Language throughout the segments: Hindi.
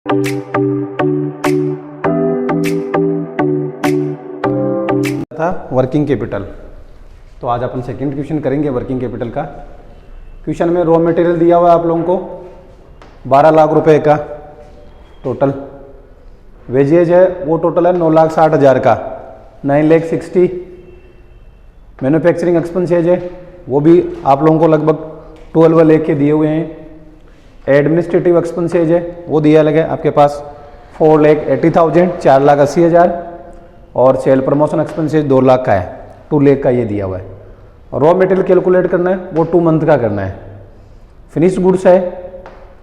था वर्किंग कैपिटल। तो आज अपन सेकंड क्वेश्चन करेंगे वर्किंग कैपिटल का। क्वेश्चन में रॉ मटेरियल दिया हुआ है आप लोगों को 12 लाख रुपए का टोटल। वेजेज है वो टोटल है 9,60,000 का। 9,60,000 मैन्युफैक्चरिंग एक्सपेंसेज है वो भी आप लोगों को लगभग 12 लाख के दिए हुए हैं। एडमिनिस्ट्रेटिव एक्सपेंसेज है वो दिया लगे आपके पास 4,80,000 4,80,000 और सेल प्रमोशन एक्सपेंसेज 2 लाख का है, 2 लाख का ये दिया हुआ है। रॉ मटेरियल कैलकुलेट करना है वो 2 मंथ का करना है। फिनिश गुड्स है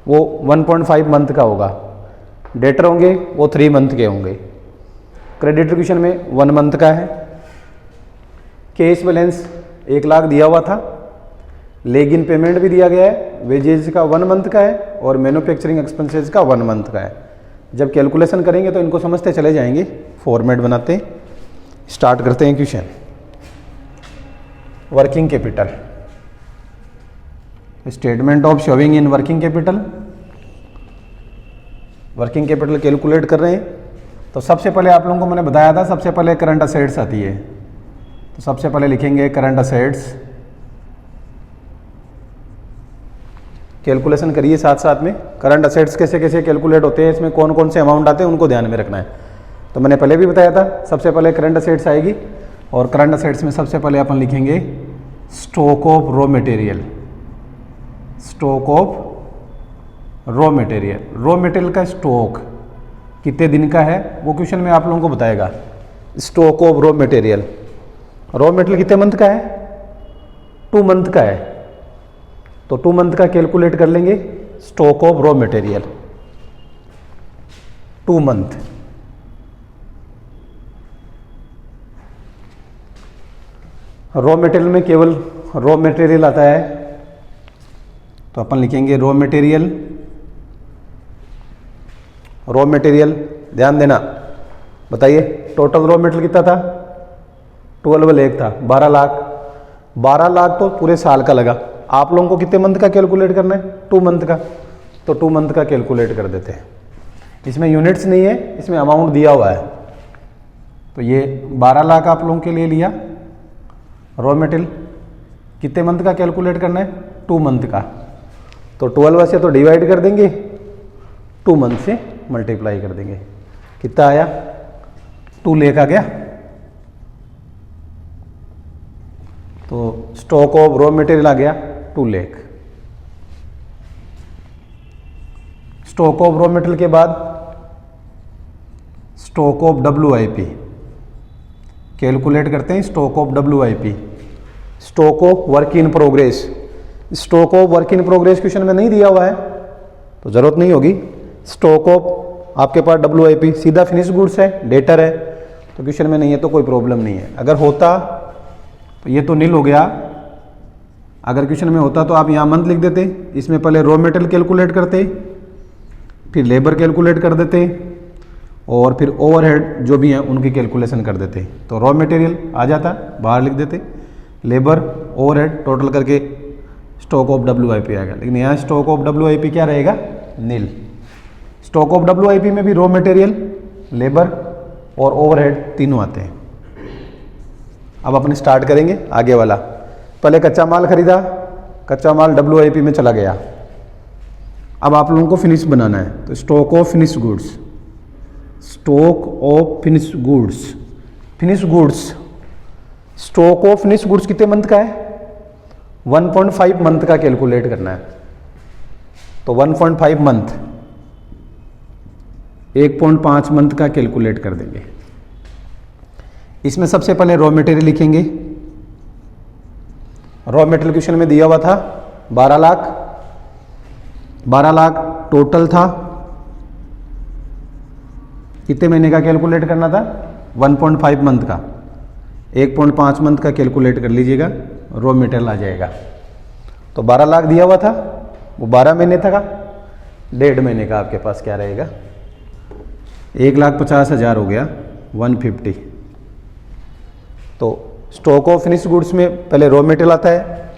वो 1.5 मंथ का होगा। डेटर होंगे वो 3 मंथ के होंगे। क्रेडिट क्वेश्चन में 1 मंथ का है। कैश बैलेंस 1 लाख दिया हुआ था। लेग इन पेमेंट भी दिया गया है। वेजेज का 1 मंथ का है और मैन्युफैक्चरिंग एक्सपेंसेज का 1 मंथ का है। जब कैलकुलेशन करेंगे तो इनको समझते चले जाएंगे। फॉर्मेट बनाते हैं, स्टार्ट करते हैं question. Working capital, statement of showing in working capital. Working capital calculate कर रहे हैं तो सबसे पहले आप लोगों को मैंने बताया था, सबसे पहले करंट असेट्स आती है। तो सबसे पहले लिखेंगे करंट असेट्स। कैलकुलेशन करिए साथ साथ में। करंट असेट्स कैसे कैसे कैलकुलेट होते हैं, इसमें कौन कौन से अमाउंट आते हैं उनको ध्यान में रखना है। तो मैंने पहले भी बताया था, सबसे पहले करंट असेट्स आएगी और करंट असेट्स में सबसे पहले अपन लिखेंगे stock of raw material. Stock of raw material, raw material का स्टॉक कितने दिन का है वो क्वेश्चन में आप लोगों को बताएगा। Stock of raw material, raw material कितने मंथ का है? 2 मंथ का है। तो 2 मंथ का कैलकुलेट कर लेंगे stock of raw material 2 month. Raw material में केवल रॉ मटेरियल आता है तो अपन लिखेंगे रॉ मटेरियल। रॉ मटेरियल ध्यान देना, बताइए टोटल रॉ मटेरियल कितना था? 12 लाख था। 12 लाख, 12 लाख तो पूरे साल का लगा। आप लोगों को कितने मंथ का कैलकुलेट करना है? 2 मंथ का। तो 2 मंथ का कैलकुलेट कर देते हैं। इसमें यूनिट्स नहीं है, इसमें अमाउंट दिया हुआ है। तो ये 12 लाख आप लोगों के लिए लिया रॉ मटेरियल। कितने मंथ का कैलकुलेट करना है? 2 मंथ का। तो 12 से तो डिवाइड कर देंगे, 2 मंथ से मल्टीप्लाई कर देंगे। कितना आया? 2 लाख आ गया। तो स्टॉक ऑफ रॉ मटेरियल आ गया 2 lakh. Stock of raw material के बाद स्टॉक ऑफ WIP कैलकुलेट करते हैं। Stock of WIP, stock of work in progress. Stock of work in progress question में नहीं दिया हुआ है तो जरूरत नहीं होगी। स्टॉक ऑफ आपके पास WIP सीधा फिनिश गुड्स है, डेटर है, तो क्वेश्चन में नहीं है तो कोई प्रॉब्लम नहीं है। अगर होता तो ये तो नील हो गया। अगर क्वेश्चन में होता तो आप यहाँ मंथ लिख देते, इसमें पहले रॉ मटेरियल कैलकुलेट करते, फिर लेबर कैलकुलेट कर देते और फिर ओवरहेड जो भी हैं उनकी कैलकुलेशन कर देते। तो रॉ मटेरियल आ जाता, बाहर लिख देते, लेबर ओवरहेड टोटल करके स्टॉक ऑफ WIP आएगा। लेकिन यहाँ स्टॉक ऑफ WIP क्या रहेगा? नील। स्टॉक ऑफ WIP में भी रॉ मटेरियल, लेबर और ओवरहेड तीनों आते हैं। अब अपन स्टार्ट करेंगे आगे वाला। पहले कच्चा माल खरीदा, कच्चा माल WIP में चला गया। अब आप लोगों को फिनिश बनाना है तो stock of finish goods. Stock of finish goods, finish goods, stock of finish goods कितने मंथ का है? 1.5 मंथ का कैलकुलेट करना है। तो 1.5 मंथ, 1.5 मंथ का कैलकुलेट कर देंगे। इसमें सबसे पहले रॉ मटेरियल लिखेंगे। रॉ मटेरियल क्वेश्चन में दिया हुआ था 12 लाख। 12 लाख टोटल था। कितने महीने का कैलकुलेट करना था? 1.5 मंथ का। 1.5 मंथ का कैलकुलेट कर लीजिएगा, रॉ मटेरियल आ जाएगा। तो 12 लाख दिया हुआ था, वो 12 महीने था का, 1.5 महीने का आपके पास क्या रहेगा? 1,50,000 हो गया, 150। तो स्टॉक ऑफ फिनिश गुड्स में पहले रॉ मटेरियल आता है,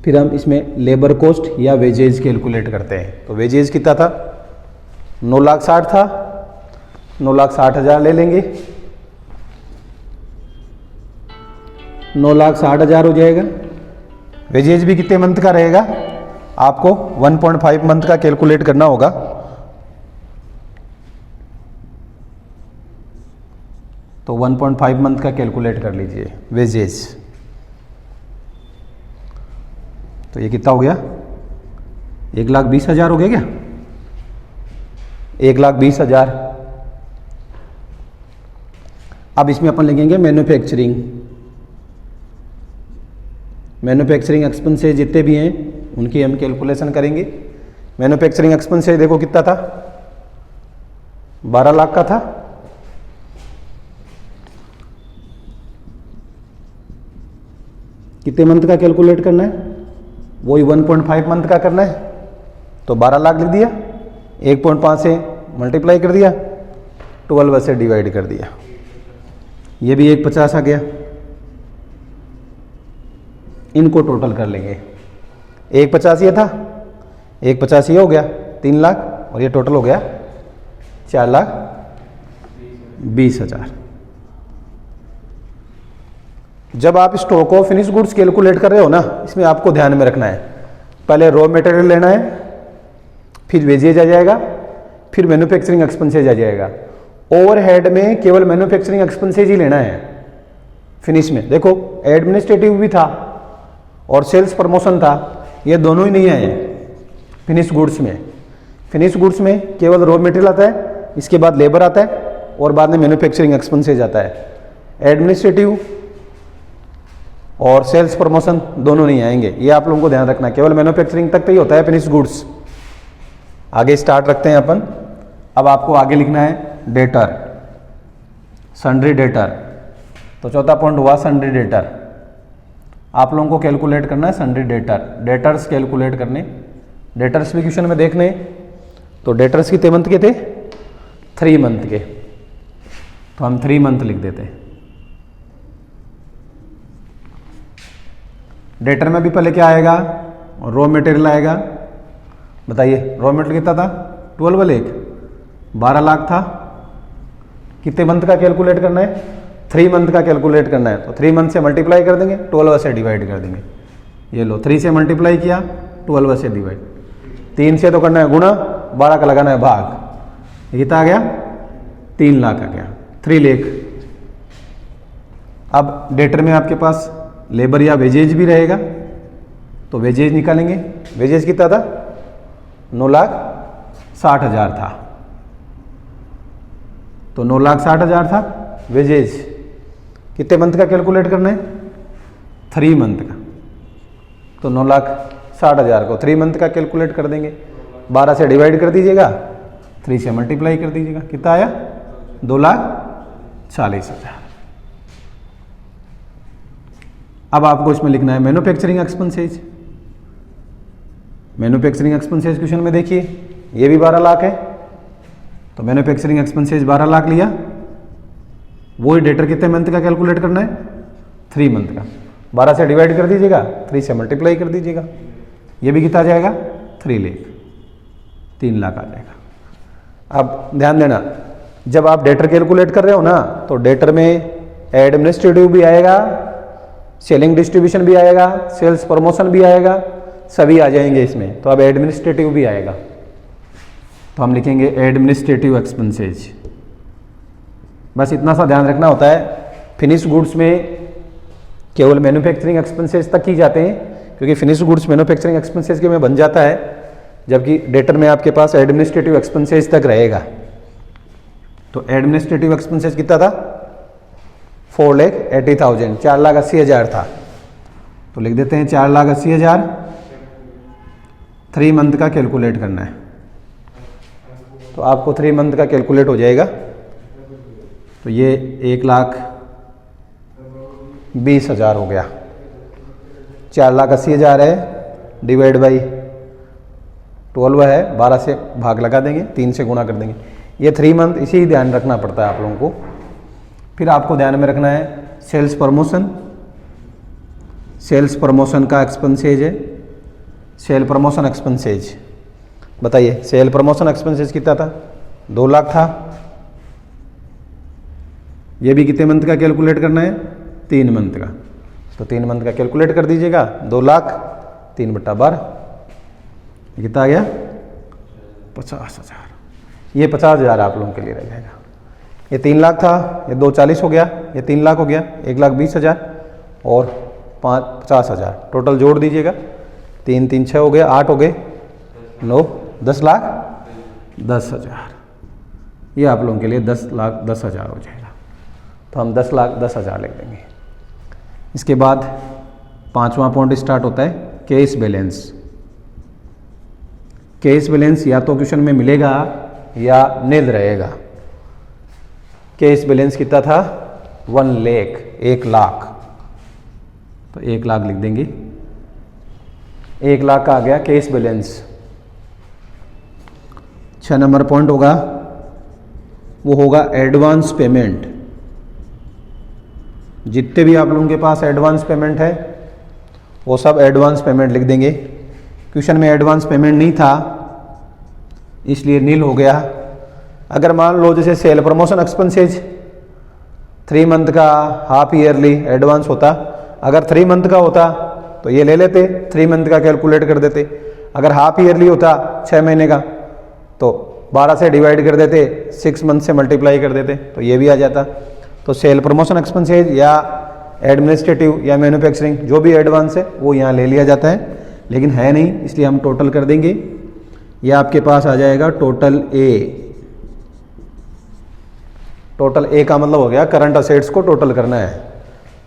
फिर हम इसमें लेबर कॉस्ट या वेजेज कैलकुलेट करते हैं। तो वेजेज कितना था? 9,60,000 था, 9,60,000 ले लेंगे, 9,60,000 हो जाएगा। वेजेज भी कितने मंथ का रहेगा, आपको 1.5 मंथ का कैलकुलेट करना होगा। तो 1.5 मंथ का कैलकुलेट कर लीजिए वेजेज। तो ये कितना हो गया, 1,20,000 हो गया क्या, 1,20,000। अब इसमें अपन लिखेंगे मैन्युफैक्चरिंग एक्सपेंसेस जितने भी हैं उनकी हम कैलकुलेशन करेंगे। मैन्युफैक्चरिंग एक्सपेंसेस देखो कितना था, 12 लाख का था। कितने मंथ का कैलकुलेट करना है, वही 1.5 मंथ का करना है। तो 12 लाख लिख दिया, 1.5 से मल्टीप्लाई कर दिया, 12 से डिवाइड कर दिया, ये भी 150 आ गया। इनको टोटल कर लेंगे, 150 ये था, 150 ये हो गया 3 लाख, और ये टोटल हो गया 4,20,000। जब आप stock of finish goods calculate कर रहे हो ना, इसमें आपको ध्यान में रखना है, पहले रॉ मटेरियल लेना है, फिर वेजेज आ जाएगा, फिर मैन्युफैक्चरिंग एक्सपेंसेज आ जाएगा। ओवरहेड में केवल मैन्युफैक्चरिंग एक्सपेंसेज ही लेना है। फिनिश में देखो एडमिनिस्ट्रेटिव भी था और सेल्स प्रमोशन था, ये दोनों ही नहीं आए फिनिश गुड्स में। फिनिश गुड्स में केवल रॉ मटेरियल आता है, इसके बाद लेबर आता है, और बाद में मैन्युफैक्चरिंग एक्सपेंसेज आता है। एडमिनिस्ट्रेटिव और सेल्स प्रमोशन दोनों नहीं आएंगे, ये आप लोगों को ध्यान रखना, केवल मैन्युफैक्चरिंग तक तो ही होता है फिनिश गुड्स। आगे स्टार्ट रखते हैं अपन। अब आपको आगे लिखना है डेटर, सन्ड्री डेटर। तो चौथा पॉइंट हुआ सन्ड्री डेटर। आप लोगों को कैलकुलेट करना है सन्ड्री डेटर, डेटर्स कैलकुलेट करने। डेटर्स भी क्वेश्चन में देखने, तो डेटर्स कितने मंथ के थे, 3 मंथ के, तो हम 3 मंथ लिख देते हैं। डेटर में भी पहले क्या आएगा, रॉ मटेरियल आएगा। बताइए रॉ मटेरियल कितना था, 12 लाख, 12 लाख था। कितने मंथ का कैलकुलेट करना है, 3 मंथ का कैलकुलेट करना है। तो 3 मंथ से मल्टीप्लाई कर देंगे, 12 से डिवाइड कर देंगे। ये लो 3 से मल्टीप्लाई किया, 12 से डिवाइड, 3 से तो करना है गुणा, 12 का लगाना है भाग। ये कितना आ गया, 3 लाख आ गया, 3 लाख। अब डेटर में आपके पास लेबर या वेजेज भी रहेगा, तो वेजेज निकालेंगे। वेजेज कितना था, 9,60,000 था, तो 9,60,000 था वेजेज। कितने मंथ का कैलकुलेट करना है, 3 मंथ का। तो 9,60,000 को 3 मंथ का कैलकुलेट कर देंगे, 12 से डिवाइड कर दीजिएगा, 3 से मल्टीप्लाई कर दीजिएगा, कितना आया, 2,40,000। अब आपको इसमें लिखना है manufacturing expenses. Manufacturing expenses question में देखिए, ये भी 12 लाख है, तो मैन्युफैक्चरिंग एक्सपेंसेज 12 लाख लिया। वही डेटर कितने मंथ का कैलकुलेट करना है, 3 मंथ का। 12 से डिवाइड कर दीजिएगा, 3 से मल्टीप्लाई कर दीजिएगा, ये भी कितना आ जाएगा, 3 लाख, 3 लाख आ जाएगा। अब ध्यान देना, जब आप डेटर कैलकुलेट कर रहे हो ना, तो डेटर में एडमिनिस्ट्रेटिव भी आएगा, सेलिंग डिस्ट्रीब्यूशन भी आएगा, सेल्स प्रमोशन भी आएगा, सभी आ जाएंगे इसमें। तो अब एडमिनिस्ट्रेटिव भी आएगा, तो हम लिखेंगे एडमिनिस्ट्रेटिव एक्सपेंसेज। बस इतना सा ध्यान रखना होता है, फिनिश गुड्स में केवल मैन्युफैक्चरिंग एक्सपेंसेज तक ही जाते हैं, क्योंकि फिनिश गुड्स मैन्युफैक्चरिंग एक्सपेंसेज के में बन जाता है, जबकि डेटर में आपके पास एडमिनिस्ट्रेटिव एक्सपेंसेज तक रहेगा। तो एडमिनिस्ट्रेटिव एक्सपेंसेज कितना था, 4,80,000, 4,80,000 था, तो लिख देते हैं 4,80,000। 3 मंथ का कैलकुलेट करना है, तो आपको 3 मंथ का कैलकुलेट हो जाएगा। तो ये 1,20,000 हो गया, 4,80,000 है, डिवाइड बाई 12 है, 12 से भाग लगा देंगे, 3 से गुणा कर देंगे। ये 3 मंथ, इसी ही ध्यान रखना पड़ता है आप लोगों को। फिर आपको ध्यान में रखना है सेल्स प्रमोशन। सेल्स प्रमोशन का एक्सपेंसेज है, सेल प्रमोशन एक्सपेंसेज। बताइए सेल प्रमोशन एक्सपेंसेज कितना था, 2 लाख था। ये भी कितने मंथ का कैलकुलेट करना है? 3 मंथ का। तो 3 मंथ का कैलकुलेट कर दीजिएगा। 2 लाख 3/12 कितना आ गया? 50,000। ये 50,000 आप लोगों के लिए रह जाएगा। ये 3 लाख था, ये 2 40 हो गया, ये 3 लाख हो गया, 1,20,000 और 5 50,000 टोटल जोड़ दीजिएगा। 3 3 6 हो गया, 8 हो गए, 9 10,10,000। ये आप लोगों के लिए 10,10,000 हो जाएगा। तो हम 10,10,000 लिख देंगे। इसके बाद 5वां पॉइंट स्टार्ट होता है कैश बैलेंस। कैश बैलेंस या तो क्वेश्चन में मिलेगा या नील रहेगा। कैश बैलेंस कितना था? 1 लाख, 1 लाख। तो 1 लाख लिख देंगे। 1 लाख का आ गया कैश बैलेंस। 6 नंबर पॉइंट होगा, वो होगा एडवांस पेमेंट। जितने भी आप लोगों के पास एडवांस पेमेंट है वो सब एडवांस पेमेंट लिख देंगे। क्वेश्चन में एडवांस पेमेंट नहीं था इसलिए नील हो गया। अगर मान लो जैसे सेल प्रमोशन एक्सपेंसेज 3 मंथ का हाफ ईयरली एडवांस होता, अगर 3 मंथ का होता तो ये ले लेते, 3 मंथ का कैलकुलेट कर देते। अगर हाफ ईयरली होता 6 महीने का तो 12 से डिवाइड कर देते, 6 मंथ से मल्टीप्लाई कर देते, तो ये भी आ जाता। तो सेल प्रमोशन एक्सपेंसेज या एडमिनिस्ट्रेटिव या मैन्युफैक्चरिंग जो भी एडवांस है वो यहाँ ले लिया जाता है, लेकिन है नहीं इसलिए हम टोटल कर देंगे। ये आपके पास आ जाएगा टोटल ए। टोटल ए का मतलब हो गया करंट असेट्स को टोटल करना है।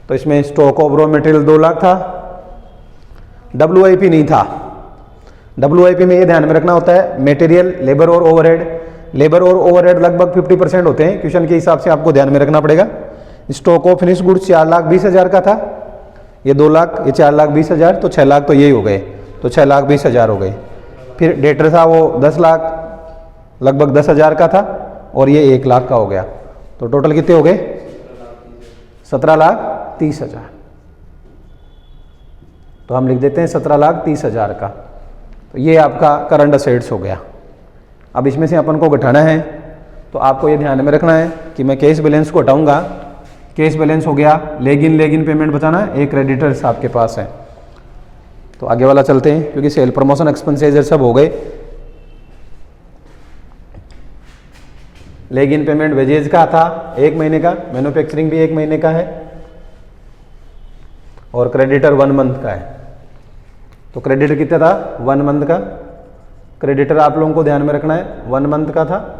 तो इसमें stock of raw material 2 lakh था, WIP नहीं था। WIP में ये ध्यान में रखना होता है मटेरियल, लेबर और ओवरहेड। लेबर और ओवरहेड लगभग 50% होते हैं, क्वेश्चन के हिसाब से आपको ध्यान में रखना पड़ेगा। स्टॉक ऑफ फिनिश गुड्स 4,20,000 का था, ये 2 लाख, ये 4,20,000, तो 6 लाख तो यही हो गए, तो 6,20,000 हो गए। फिर डेटर था वो 10 लाख, लगभग 10,000 का था, और ये 1 लाख का हो गया। तो टोटल कितने हो गए? 17,30,000। तो हम लिख देते हैं 17,30,000 का। तो ये आपका करंट असेट्स हो गया। अब इसमें से अपन को घटाना है तो आपको ये ध्यान में रखना है कि मैं कैश बैलेंस को हटाऊंगा। कैश बैलेंस हो गया, लेगिन पेमेंट बचाना है, एक क्रेडिटर्स आपके पास है। तो आगे वाला चलते हैं क्योंकि सेल प्रमोशन एक्सपेंसेस सब हो गए। लेगिन पेमेंट वेजेज का था 1 महीने का, मैन्युफैक्चरिंग भी 1 महीने का है, और क्रेडिटर 1 मंथ का है। तो क्रेडिटर कितना था? 1 मंथ का। क्रेडिटर आप लोगों को ध्यान में रखना है 1 मंथ का था।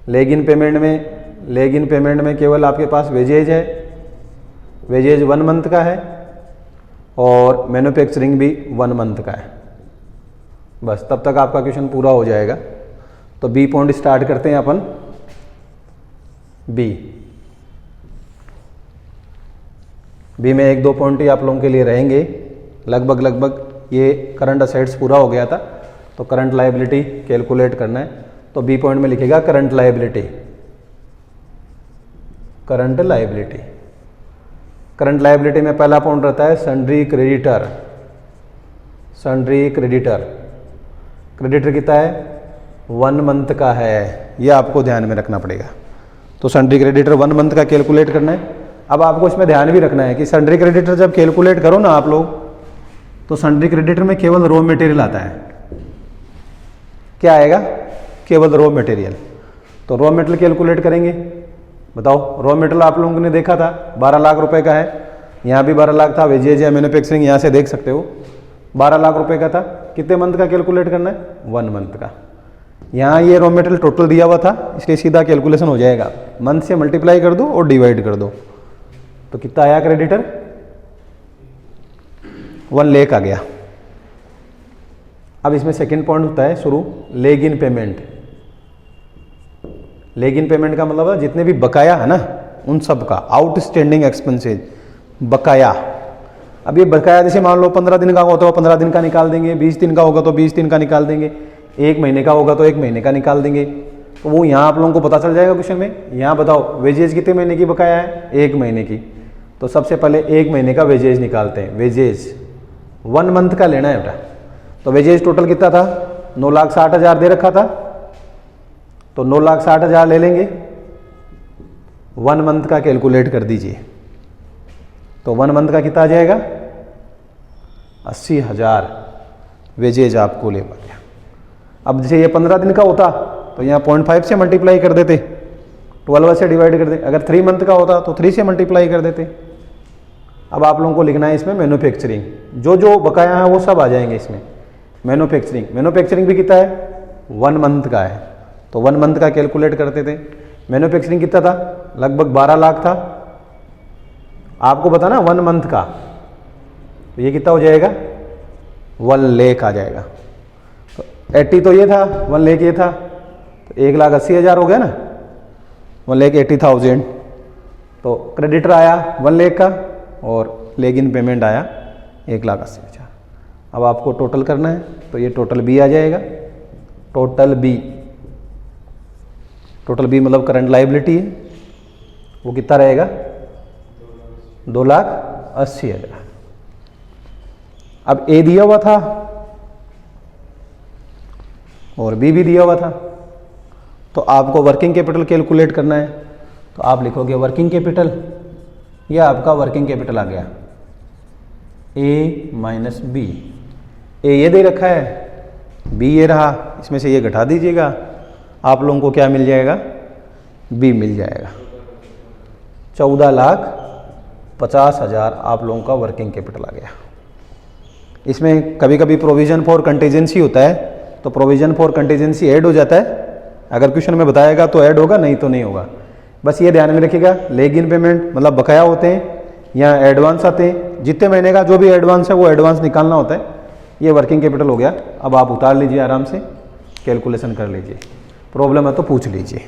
लेगिन पेमेंट में केवल आपके पास वेजेज है, वेजेज 1 मंथ का है, और मैन्युफैक्चरिंग भी 1 मंथ का है। बस तब तक आपका क्वेश्चन पूरा हो जाएगा। तो बी पॉइंट स्टार्ट करते हैं अपन। बी में 1-2 पॉइंट ही आप लोगों के लिए रहेंगे। लगभग ये करंट असेट्स पूरा हो गया था, तो करंट लायबिलिटी कैलकुलेट करना है। तो बी पॉइंट में लिखेगा करंट लायबिलिटी। करंट लायबिलिटी में पहला पॉइंट रहता है सन्ड्री क्रेडिटर। क्रेडिटर कितना है? 1 मंथ का है, ये आपको ध्यान में रखना पड़ेगा। तो सन्ड्री क्रेडिटर 1 मंथ का कैलकुलेट करना है। अब आपको इसमें ध्यान भी रखना है कि सन्ड्री क्रेडिटर जब कैलकुलेट करो ना आप लोग, तो सन्ड्री क्रेडिटर में केवल रॉ मटेरियल आता है। क्या आएगा? केवल रॉ मटेरियल। तो रॉ मटेरियल कैलकुलेट करेंगे। बताओ, रॉ मटेरियल आप लोगों ने देखा था 12 लाख रुपए का है, यहाँ भी 12 लाख था, वेजेज या मैन्युफैक्चरिंग यहाँ से देख सकते हो 12 लाख रुपए का था। कितने मंथ का कैलकुलेट करना है? 1 मंथ का। यहाँ ये रॉ मटेरियल टोटल दिया हुआ था, इसलिए सीधा कैलकुलेशन हो जाएगा, मंथ से मल्टीप्लाई कर दो और डिवाइड कर दो। तो कितना आया क्रेडिटर? 1 लाख आ गया। अब इसमें सेकंड पॉइंट होता है शुरू, लेगिन पेमेंट। लेगिन पेमेंट का मतलब है जितने भी बकाया है ना उन सब का, आउटस्टैंडिंग एक्सपेंसेज, बकाया। अब ये बकाया जैसे मान लो 15 दिन का होगा तो 15 दिन का निकाल देंगे, 20 दिन का होगा तो 20 दिन का निकाल देंगे, 1 महीने का होगा तो 1 महीने का निकाल देंगे। तो वो यहाँ आप लोगों को पता चल जाएगा क्वेश्चन में। यहाँ बताओ वेजेज कितने महीने की बकाया है? 1 महीने की। तो सबसे पहले 1 महीने का वेजेज निकालते हैं। वेजेज 1 मंथ का लेना है बेटा। तो वेजेज टोटल कितना था? 9,60,000 दे रखा था, तो 9,60,000 ले लेंगे, 1 मंथ का कैलकुलेट कर दीजिए। तो 1 मंथ का कितना आ जाएगा? 80,000 वेजेज आपको ले पा गया। अब जैसे ये 15 दिन का होता तो यहाँ 0.5 से मल्टीप्लाई कर देते, 12 से डिवाइड कर दे। अगर 3 मंथ का होता तो 3 से मल्टीप्लाई कर देते। अब आप लोगों को लिखना है इसमें मैन्युफैक्चरिंग, जो जो बकाया है वो सब आ जाएंगे इसमें। मैन्युफैक्चरिंग भी कितना है? 1 मंथ का है, तो 1 मंथ का कैलकुलेट करते थे। मैन्युफैक्चरिंग कितना था? लगभग 12 लाख था। आपको पता ना 1 मंथ का, तो ये कितना हो जाएगा? 1 लाख आ जाएगा। तो 80 तो ये था, 1 लाख ये था, तो 1,80,000 हो गया ना, 1,80,000। तो क्रेडिटर आया 1 लाख का और लेग इन पेमेंट आया 1,80,000। अब आपको टोटल करना है, तो ये टोटल बी आ जाएगा। टोटल बी मतलब करंट लायबिलिटी है, वो कितना रहेगा? 2,80,000। अब ए दिया हुआ था और बी भी दिया हुआ था, तो आपको वर्किंग कैपिटल कैलकुलेट करना है। तो आप लिखोगे वर्किंग कैपिटल, यह आपका वर्किंग कैपिटल आ गया ए माइनस बी। ए ये दे रखा है, बी ये रहा, इसमें से ये घटा दीजिएगा, आप लोगों को क्या मिल जाएगा? बी मिल जाएगा। 14,50,000 आप लोगों का वर्किंग कैपिटल आ गया। इसमें कभी कभी प्रोविजन फॉर कंटीजेंसी होता है, तो प्रोविजन फॉर कंटीजेंसी ऐड हो जाता है। अगर क्वेश्चन में बताएगा तो ऐड होगा, नहीं तो नहीं होगा। बस ये ध्यान में रखिएगा, लेग इन पेमेंट मतलब बकाया होते हैं या एडवांस आते हैं, जितने महीने का जो भी एडवांस है वो एडवांस निकालना होता है। ये वर्किंग कैपिटल हो गया। अब आप उतार लीजिए, आराम से कैलकुलेशन कर लीजिए, प्रॉब्लम है तो पूछ लीजिए।